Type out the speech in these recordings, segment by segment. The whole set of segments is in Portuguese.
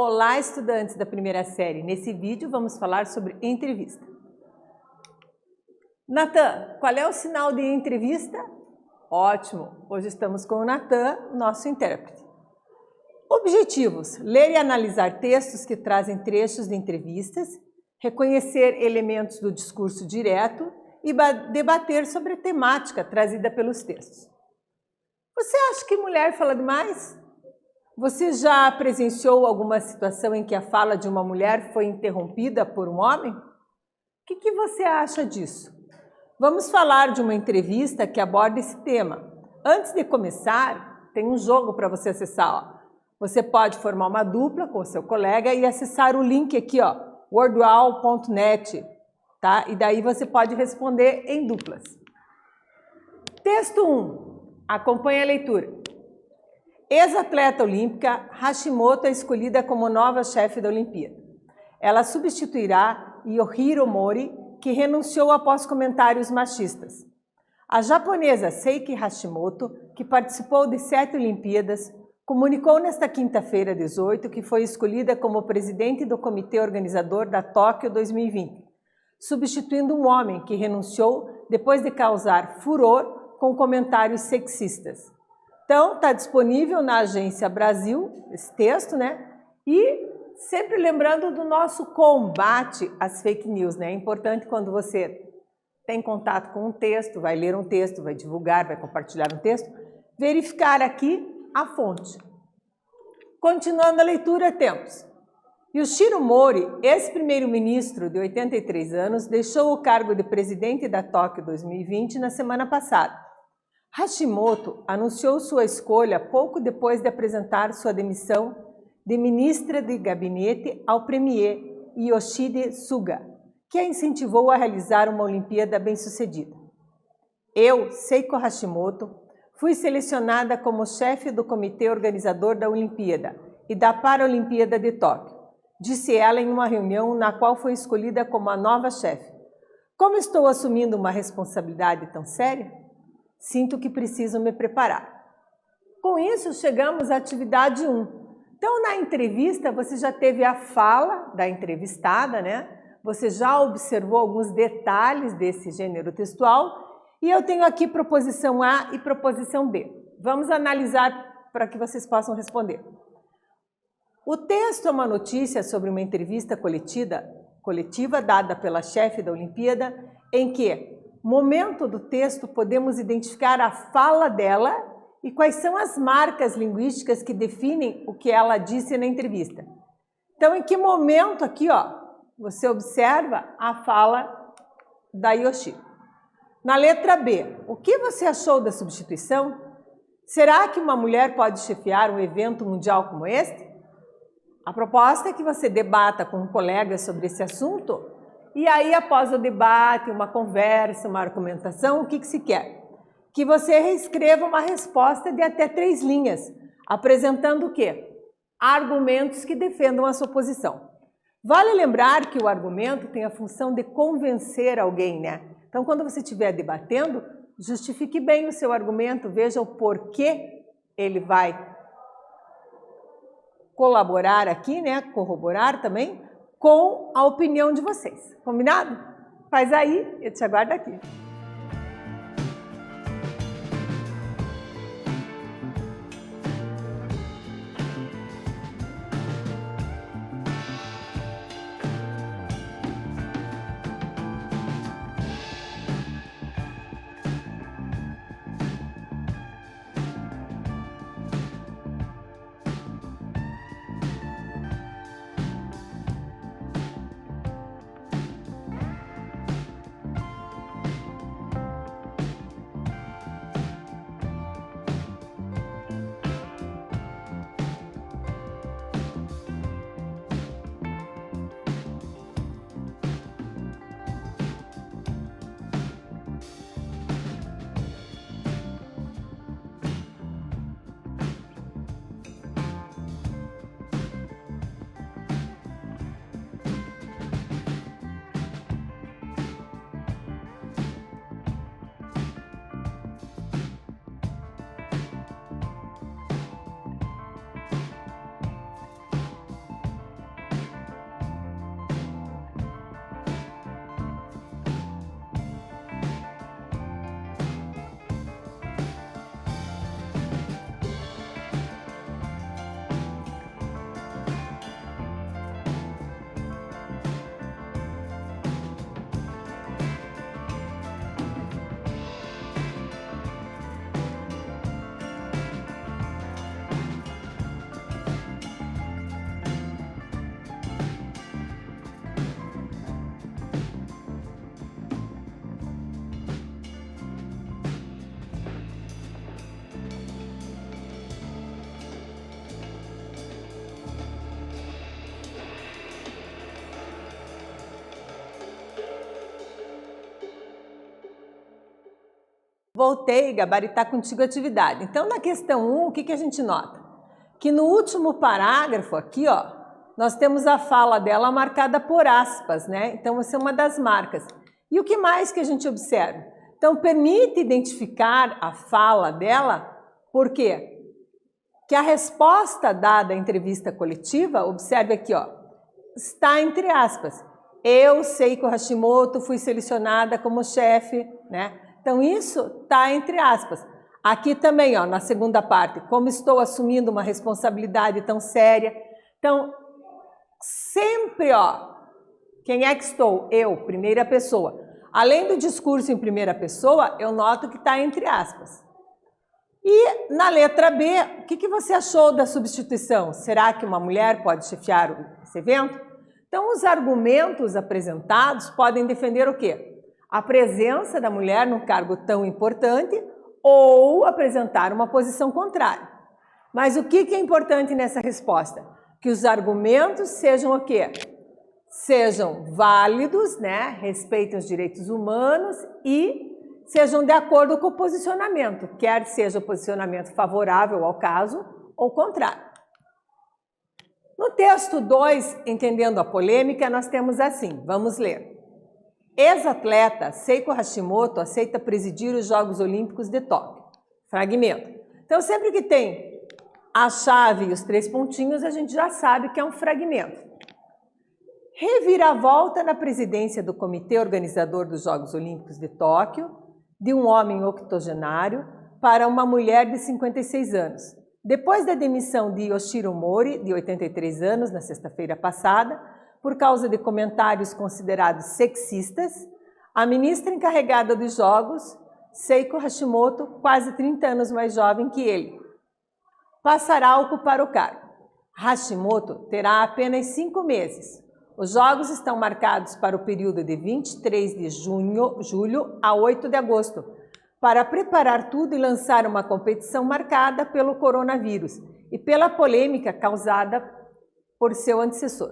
Olá, estudantes da primeira série. Nesse vídeo vamos falar sobre entrevista. Natan, qual é o sinal de entrevista? Ótimo! Hoje estamos com o Natan, nosso intérprete. Objetivos: ler e analisar textos que trazem trechos de entrevistas, reconhecer elementos do discurso direto e debater sobre a temática trazida pelos textos. Você acha que mulher fala demais? Você já presenciou alguma situação em que a fala de uma mulher foi interrompida por um homem? O que você acha disso? Vamos falar de uma entrevista que aborda esse tema. Antes de começar, tem um jogo para você acessar. Você pode formar uma dupla com o seu colega e acessar o link aqui, wordwall.net, tá? E daí você pode responder em duplas. Texto 1. Acompanhe a leitura. Ex-atleta olímpica, Hashimoto é escolhida como nova chefe da Olimpíada. Ela substituirá Yoshiro Mori, que renunciou após comentários machistas. A japonesa Seiki Hashimoto, que participou de 7 Olimpíadas, comunicou nesta quinta-feira, 18, que foi escolhida como presidente do comitê organizador da Tóquio 2020, substituindo um homem que renunciou depois de causar furor com comentários sexistas. Então, está disponível na Agência Brasil, esse texto, né? E sempre lembrando do nosso combate às fake news, né? É importante quando você tem contato com um texto, vai ler um texto, vai divulgar, vai compartilhar um texto, verificar aqui a fonte. Continuando a leitura, temos Yoshiro Mori, ex-primeiro-ministro de 83 anos, deixou o cargo de presidente da Tóquio 2020 na semana passada. Hashimoto anunciou sua escolha pouco depois de apresentar sua demissão de ministra de gabinete ao premier Yoshide Suga, que a incentivou a realizar uma Olimpíada bem-sucedida. Eu, Seiko Hashimoto, fui selecionada como chefe do comitê organizador da Olimpíada e da Paralimpíada de Tóquio, disse ela em uma reunião na qual foi escolhida como a nova chefe. Como estou assumindo uma responsabilidade tão séria? Sinto que preciso me preparar. Com isso, chegamos à atividade 1. Então, na entrevista, você já teve a fala da entrevistada, né? Você já observou alguns detalhes desse gênero textual e eu tenho aqui proposição A e proposição B. Vamos analisar para que vocês possam responder. O texto é uma notícia sobre uma entrevista coletiva dada pela chefe da Olimpíada, em que momento do texto podemos identificar a fala dela e quais são as marcas linguísticas que definem o que ela disse na entrevista. Então, em que momento aqui, você observa a fala da Yoshiro? Na letra B, o que você achou da substituição? Será que uma mulher pode chefiar um evento mundial como este? A proposta é que você debata com um colega sobre esse assunto. E aí, após o debate, uma conversa, uma argumentação, o que se quer? Que você reescreva uma resposta de até 3 linhas, apresentando o quê? Argumentos que defendam a sua posição. Vale lembrar que o argumento tem a função de convencer alguém, né? Então, quando você estiver debatendo, justifique bem o seu argumento, veja o porquê ele vai colaborar aqui, né? Corroborar também com a opinião de vocês. Combinado? Faz aí, eu te aguardo aqui. Voltei, gabaritar contigo a atividade. Então, na questão 1, o que a gente nota? Que no último parágrafo aqui, ó, nós temos a fala dela marcada por aspas, né? Então, essa é uma das marcas. E o que mais que a gente observa? Então, permite identificar a fala dela, por quê? Que a resposta dada à entrevista coletiva, observe aqui, ó, está entre aspas. Eu, Seiko Hashimoto, fui selecionada como chefe, né? Então, isso está entre aspas. Aqui também, ó, na segunda parte, como estou assumindo uma responsabilidade tão séria. Então, sempre, ó, quem é que estou? Eu, primeira pessoa. Além do discurso em primeira pessoa, eu noto que está entre aspas. E na letra B, o que você achou da substituição? Será que uma mulher pode chefiar esse evento? Então, os argumentos apresentados podem defender o quê? A presença da mulher num cargo tão importante ou apresentar uma posição contrária. Mas o que é importante nessa resposta? Que os argumentos sejam o quê? Sejam válidos, né? Respeitem os direitos humanos e sejam de acordo com o posicionamento, quer seja o posicionamento favorável ao caso ou contrário. No texto 2, entendendo a polêmica, nós temos assim, vamos ler. Ex-atleta Seiko Hashimoto aceita presidir os Jogos Olímpicos de Tóquio. Fragmento. Então, sempre que tem a chave e os 3 pontinhos, a gente já sabe que é um fragmento. Reviravolta na presidência do Comitê Organizador dos Jogos Olímpicos de Tóquio, de um homem octogenário para uma mulher de 56 anos. Depois da demissão de Yoshiro Mori, de 83 anos, na sexta-feira passada, por causa de comentários considerados sexistas, a ministra encarregada dos Jogos, Seiko Hashimoto, quase 30 anos mais jovem que ele, passará a ocupar o cargo. Hashimoto terá apenas 5 meses. Os Jogos estão marcados para o período de 23 de julho a 8 de agosto, para preparar tudo e lançar uma competição marcada pelo coronavírus e pela polêmica causada por seu antecessor.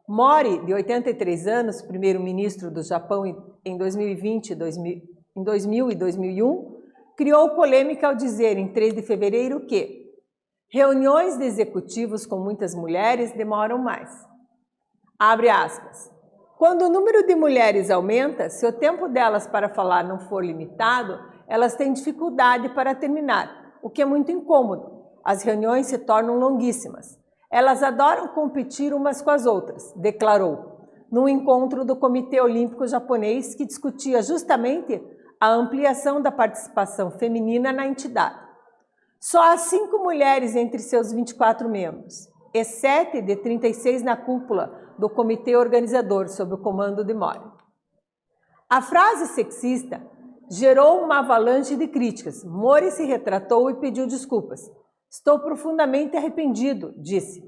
Mori, de 83 anos, primeiro-ministro do Japão em 2020, 2000 e 2001, criou polêmica ao dizer em 3 de fevereiro que reuniões de executivos com muitas mulheres demoram mais. Abre aspas. Quando o número de mulheres aumenta, se o tempo delas para falar não for limitado, elas têm dificuldade para terminar, o que é muito incômodo. As reuniões se tornam longuíssimas. Elas adoram competir umas com as outras, declarou, num encontro do Comitê Olímpico Japonês que discutia justamente a ampliação da participação feminina na entidade. Só há 5 mulheres entre seus 24 membros, e 7 de 36 na cúpula do comitê organizador, sob o comando de Mori. A frase sexista gerou uma avalanche de críticas. Mori se retratou e pediu desculpas. Estou profundamente arrependido, disse,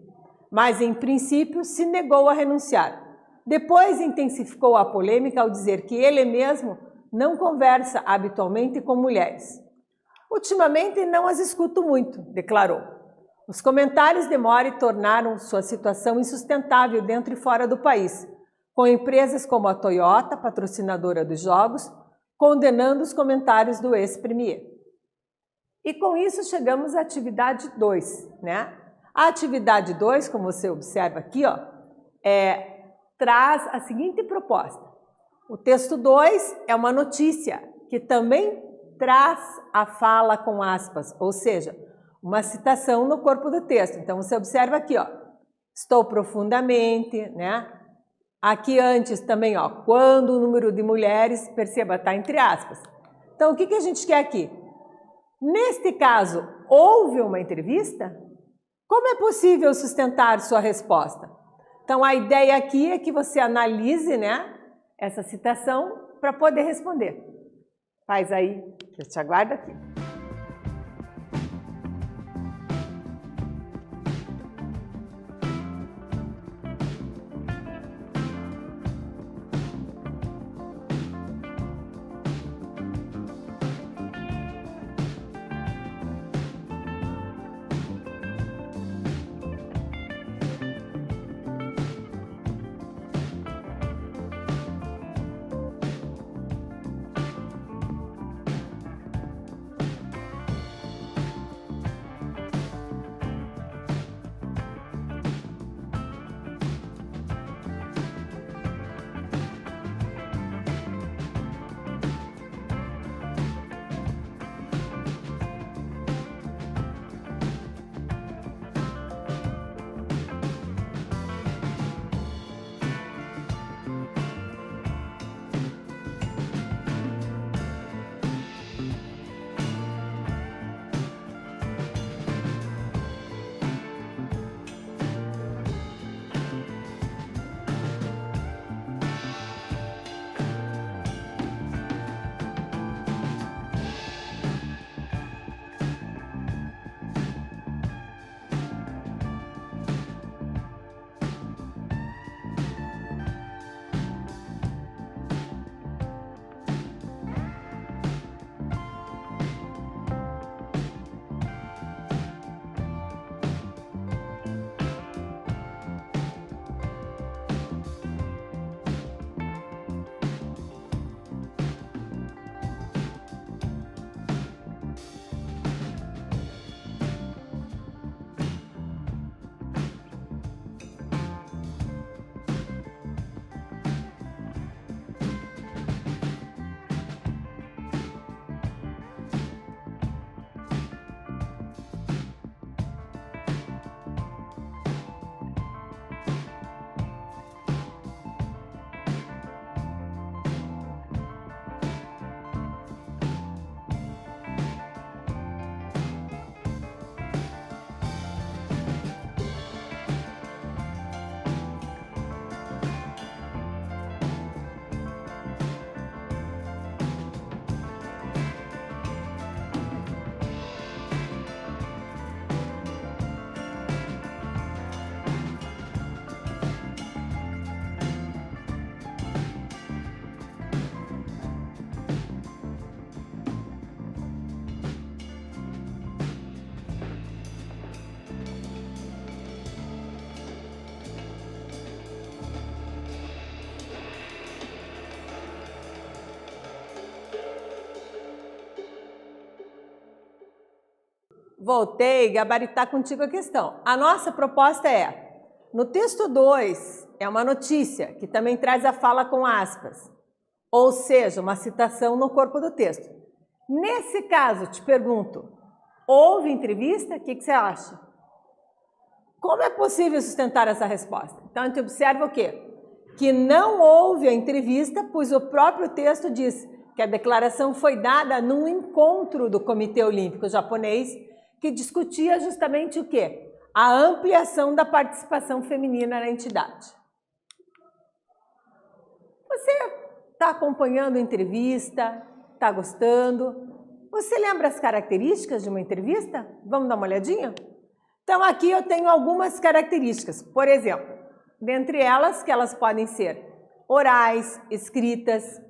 mas em princípio se negou a renunciar. Depois intensificou a polêmica ao dizer que ele mesmo não conversa habitualmente com mulheres. Ultimamente não as escuto muito, declarou. Os comentários de Mori tornaram sua situação insustentável dentro e fora do país, com empresas como a Toyota, patrocinadora dos Jogos, condenando os comentários do ex-premier. E com isso chegamos à atividade 2, né? A atividade 2, como você observa aqui, ó, traz a seguinte proposta. O texto 2 é uma notícia que também traz a fala com aspas, ou seja, uma citação no corpo do texto. Então você observa aqui, ó, estou profundamente, né? Aqui antes também, ó, quando o número de mulheres, perceba, está entre aspas. Então o que a gente quer aqui? Neste caso, houve uma entrevista? Como é possível sustentar sua resposta? Então, a ideia aqui é que você analise, né, essa citação para poder responder. Faz aí, eu te aguardo aqui. Voltei, gabaritar contigo a questão. A nossa proposta é, no texto 2, é uma notícia, que também traz a fala com aspas, ou seja, uma citação no corpo do texto. Nesse caso, te pergunto, houve entrevista? O que você acha? Como é possível sustentar essa resposta? Então, a gente observa o quê? Que não houve a entrevista, pois o próprio texto diz que a declaração foi dada num encontro do Comitê Olímpico Japonês, que discutia justamente o quê? A ampliação da participação feminina na entidade. Você está acompanhando a entrevista? Está gostando? Você lembra as características de uma entrevista? Vamos dar uma olhadinha? Então, aqui eu tenho algumas características. Por exemplo, dentre elas, que elas podem ser orais, escritas,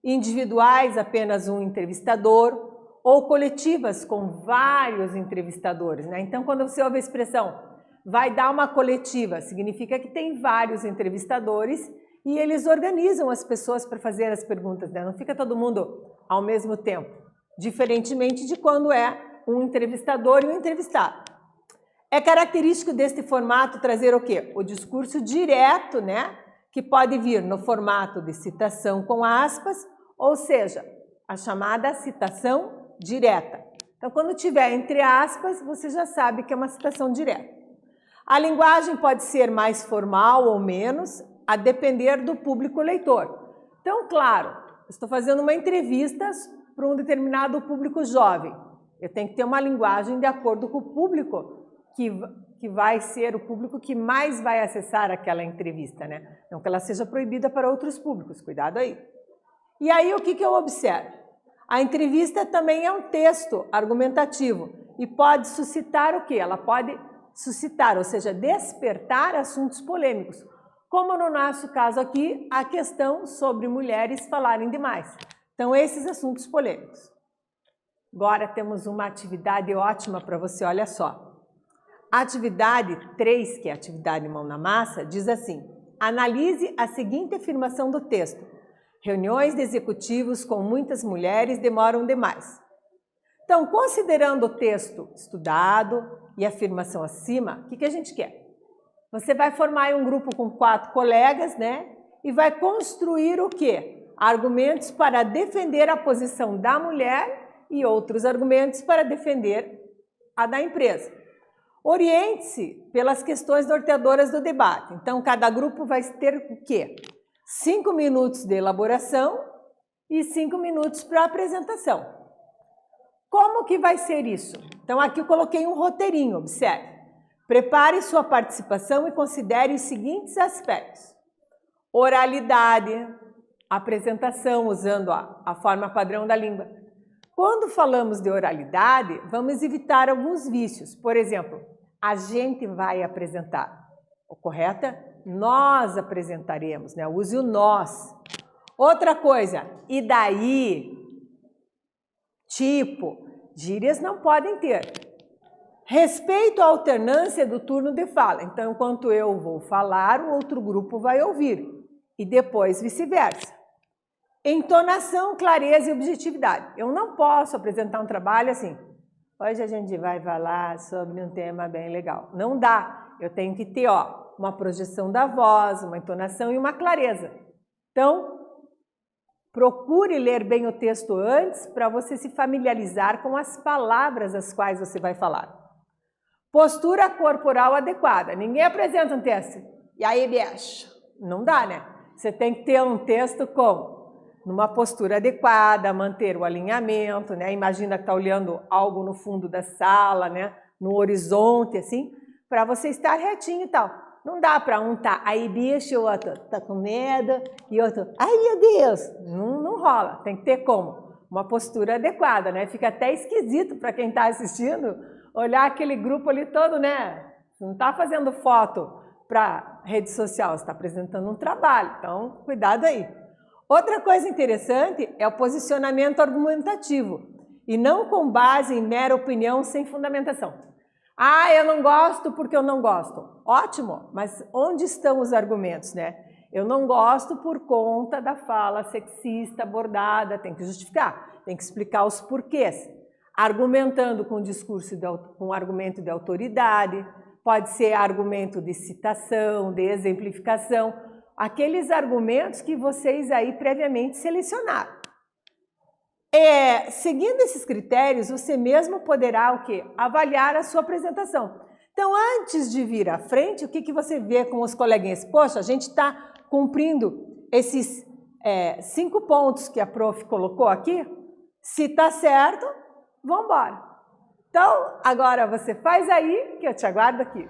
individuais, apenas um entrevistador, ou coletivas com vários entrevistadores, né? Então, quando você ouve a expressão vai dar uma coletiva, significa que tem vários entrevistadores e eles organizam as pessoas para fazer as perguntas, né? Não fica todo mundo ao mesmo tempo, diferentemente de quando é um entrevistador e um entrevistado. É característico deste formato trazer o quê? O discurso direto, né? Que pode vir no formato de citação com aspas, ou seja, a chamada citação direta. Então, quando tiver entre aspas, você já sabe que é uma citação direta. A linguagem pode ser mais formal ou menos, a depender do público leitor. Então, claro, estou fazendo uma entrevista para um determinado público jovem. Eu tenho que ter uma linguagem de acordo com o público que vai ser o público que mais vai acessar aquela entrevista, né? Não que ela seja proibida para outros públicos, cuidado aí. E aí, o que eu observo? A entrevista também é um texto argumentativo e pode suscitar o quê? Ela pode suscitar, ou seja, despertar assuntos polêmicos, como no nosso caso aqui, a questão sobre mulheres falarem demais. Então, esses assuntos polêmicos. Agora temos uma atividade ótima para você, olha só. A atividade 3, que é a atividade mão na massa, diz assim: analise a seguinte afirmação do texto. Reuniões de executivos com muitas mulheres demoram demais. Então, considerando o texto estudado e a afirmação acima, o que a gente quer? Você vai formar um grupo com 4 colegas, né? E vai construir o quê? Argumentos para defender a posição da mulher e outros argumentos para defender a da empresa. Oriente-se pelas questões norteadoras do debate. Então, cada grupo vai ter o quê? 5 minutos de elaboração e 5 minutos para apresentação. Como que vai ser isso? Então, aqui eu coloquei um roteirinho, observe. Prepare sua participação e considere os seguintes aspectos. Oralidade, apresentação usando a forma padrão da língua. Quando falamos de oralidade, vamos evitar alguns vícios. Por exemplo, a gente vai apresentar. O correto é nós apresentaremos, né? Use o nós. Outra coisa, e daí? Tipo, gírias não podem ter. Respeito à alternância do turno de fala. Então, enquanto eu vou falar, o outro grupo vai ouvir. E depois vice-versa. Entonação, clareza e objetividade. Eu não posso apresentar um trabalho assim. Hoje a gente vai falar sobre um tema bem legal. Não dá. Eu tenho que ter, uma projeção da voz, uma entonação e uma clareza. Então, procure ler bem o texto antes para você se familiarizar com as palavras as quais você vai falar. Postura corporal adequada. Ninguém apresenta um texto. E aí, bicho? Não dá, né? Você tem que ter um texto numa postura adequada, manter o alinhamento, né? Imagina que está olhando algo no fundo da sala, né? No horizonte, assim, para você estar retinho e tal. Não dá para um tá aí, bicho, o outro tá com medo, e outro, ai meu Deus, não rola. Tem que ter como? Uma postura adequada, né? Fica até esquisito para quem está assistindo olhar aquele grupo ali todo, né? Você não está fazendo foto para rede social, você está apresentando um trabalho, então cuidado aí. Outra coisa interessante é o posicionamento argumentativo e não com base em mera opinião sem fundamentação. Ah, eu não gosto porque eu não gosto. Ótimo, mas onde estão os argumentos, né? Eu não gosto por conta da fala sexista abordada, tem que justificar, tem que explicar os porquês. argumentando com com argumento de autoridade, pode ser argumento de citação, de exemplificação, aqueles argumentos que vocês aí previamente selecionaram. Seguindo esses critérios, você mesmo poderá o quê? Avaliar a sua apresentação. Então, antes de vir à frente, o que você vê com os coleguinhas? Poxa, a gente está cumprindo esses 5 pontos que a prof colocou aqui. Se está certo, vamos embora. Então, agora você faz aí, que eu te aguardo aqui.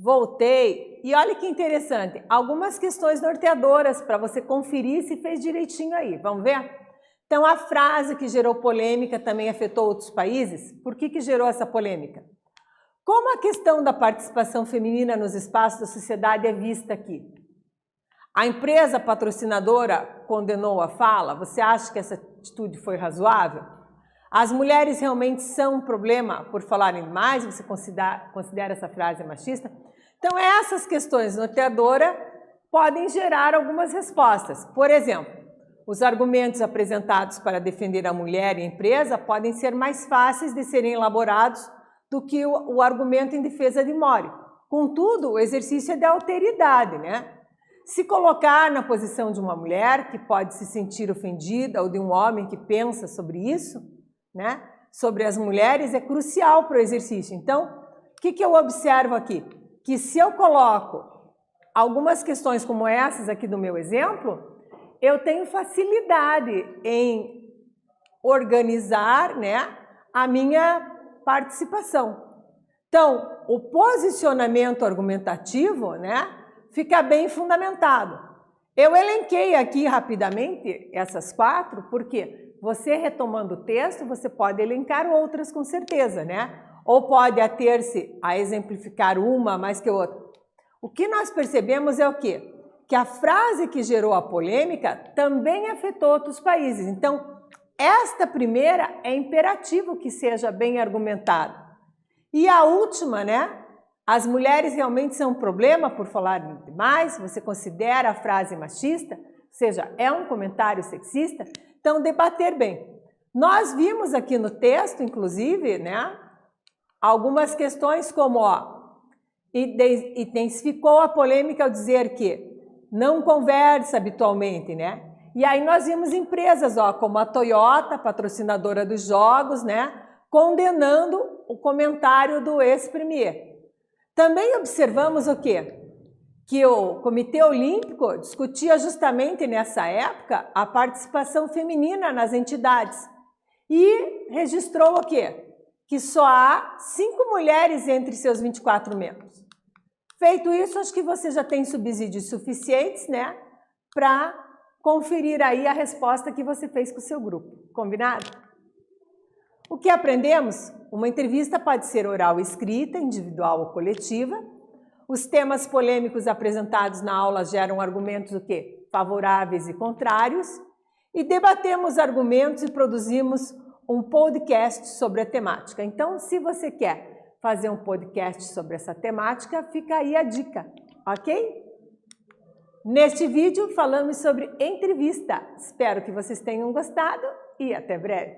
Voltei e olha que interessante, algumas questões norteadoras para você conferir se fez direitinho aí, vamos ver? Então a frase que gerou polêmica também afetou outros países, por que gerou essa polêmica? Como a questão da participação feminina nos espaços da sociedade é vista aqui? A empresa patrocinadora condenou a fala, você acha que essa atitude foi razoável? As mulheres realmente são um problema por falarem mais? Você considera essa frase machista? Então, essas questões norteadoras podem gerar algumas respostas. Por exemplo, os argumentos apresentados para defender a mulher e a empresa podem ser mais fáceis de serem elaborados do que o argumento em defesa de Mori. Contudo, o exercício é de alteridade, né? Se colocar na posição de uma mulher que pode se sentir ofendida ou de um homem que pensa sobre isso, né? Sobre as mulheres é crucial para o exercício. Então, o que eu observo aqui? Que se eu coloco algumas questões como essas aqui do meu exemplo, eu tenho facilidade em organizar, né, a minha participação. Então, o posicionamento argumentativo, né, fica bem fundamentado. Eu elenquei aqui rapidamente essas 4, porque você retomando o texto, você pode elencar outras com certeza, né? Ou pode ater-se a exemplificar uma mais que outra. O que nós percebemos é o quê? Que a frase que gerou a polêmica também afetou outros países. Então, esta primeira é imperativo que seja bem argumentada. E a última, né? As mulheres realmente são um problema por falarem demais? Você considera a frase machista? Ou seja, é um comentário sexista? Então, debater bem. Nós vimos aqui no texto, inclusive, né? Algumas questões como, intensificou a polêmica ao dizer que não conversa habitualmente, né? E aí nós vimos empresas, como a Toyota, patrocinadora dos jogos, né? Condenando o comentário do ex-premier. Também observamos o quê? Que o Comitê Olímpico discutia justamente nessa época a participação feminina nas entidades e registrou o quê? Que só há 5 mulheres entre seus 24 membros. Feito isso, acho que você já tem subsídios suficientes, né, para conferir aí a resposta que você fez com o seu grupo. Combinado? O que aprendemos? Uma entrevista pode ser oral ou escrita, individual ou coletiva. Os temas polêmicos apresentados na aula geram argumentos o quê? Favoráveis e contrários. E debatemos argumentos e produzimos um podcast sobre a temática. Então, se você quer fazer um podcast sobre essa temática, fica aí a dica, ok? Neste vídeo falamos sobre entrevista. Espero que vocês tenham gostado e até breve.